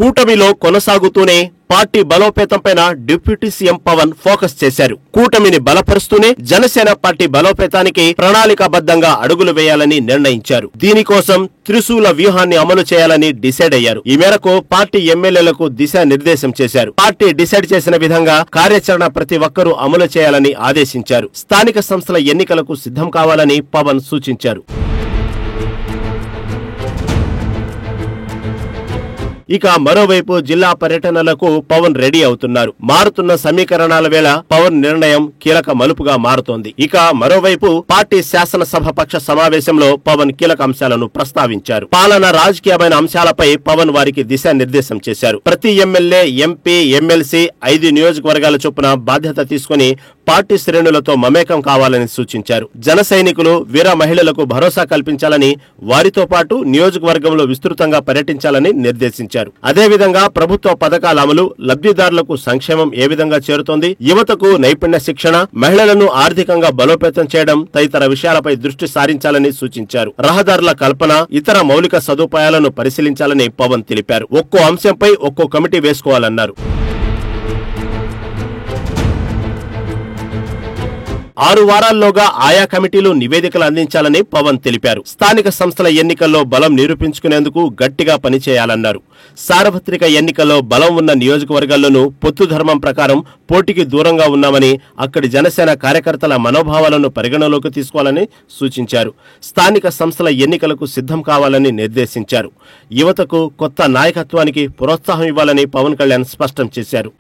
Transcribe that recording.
కూటమిలో కొనసాగుతూనే పార్టీ బలోపేతంపైన డిప్యూటీ సీఎం పవన్ ఫోకస్ చేశారు. కూటమిని బలపరుస్తూనే జనసేన పార్టీ బలోపేతానికి ప్రణాళికాబద్ధంగా అడుగులు వేయాలని నిర్ణయించారు. దీనికోసం త్రిశూల వ్యూహాన్ని అమలు చేయాలని డిసైడ్ అయ్యారు. ఈ మేరకు పార్టీ ఎమ్మెల్యేలకు దిశానిర్దేశం చేశారు. పార్టీ డిసైడ్ చేసిన విధంగా కార్యాచరణ ప్రతి ఒక్కరూ అమలు చేయాలని ఆదేశించారు. స్థానిక సంస్థల ఎన్నికలకు సిద్ధం కావాలని పవన్ సూచించారు. ఇక మరోవైపు జిల్లా పర్యటనలకు పవన్ రెడీ అవుతున్నారు. మారుతున్న సమీకరణాల వేళ పవన్ నిర్ణయం కీలక మలుపుగా మారుతోంది. ఇక మరోవైపు పార్టీ శాసనసభ పక్ష సమావేశంలో పవన్ కీలక అంశాలను ప్రస్తావించారు. పాలన రాజకీయమైన అంశాలపై పవన్ వారికి దిశానిర్దేశం చేశారు. ప్రతి ఎమ్మెల్యే, ఎంపీ, ఎమ్మెల్సీ 5 నియోజకవర్గాల చొప్పున బాధ్యత తీసుకుని పార్టీ శ్రేణులతో మమేకం కావాలని సూచించారు. జన సైనికులు, వీర మహిళలకు భరోసా కల్పించాలని, వారితో పాటు నియోజకవర్గంలో విస్తృతంగా పర్యటించాలని నిర్దేశించారు. అదేవిధంగా ప్రభుత్వ పథకాల అమలు, లబ్ధిదారులకు సంక్షేమం ఏ విధంగా చేరుతోంది, యువతకు నైపుణ్య శిక్షణ, మహిళలను ఆర్థికంగా బలోపేతం చేయడం తదితర విషయాలపై దృష్టి సారించాలని సూచించారు. రహదారుల కల్పన, ఇతర మౌలిక సదుపాయాలను పరిశీలించాలని పవన్ తెలిపారు. ఒక్కో అంశంపై ఒక్కో కమిటీ వేసుకోవాలన్నారు. 6 వారాల్లోగా ఆయా కమిటీలు నివేదికలు అందించాలని పవన్ తెలిపారు. స్థానిక సంస్థల ఎన్నికల్లో బలం నిరూపించుకునేందుకు గట్టిగా పనిచేయాలన్నారు. సార్వత్రిక ఎన్నికల్లో బలం ఉన్న నియోజకవర్గాల్లోనూ పొత్తు ధర్మం ప్రకారం పోటీకి దూరంగా ఉన్నామని, అక్కడి జనసేన కార్యకర్తల మనోభావాలను పరిగణలోకి తీసుకోవాలని సూచించారు. స్థానిక సంస్థల ఎన్నికలకు సిద్ధం కావాలని నిర్దేశించారు. యువతకు కొత్త నాయకత్వానికి ప్రోత్సాహం ఇవ్వాలని పవన్ కళ్యాణ్ స్పష్టం చేశారు.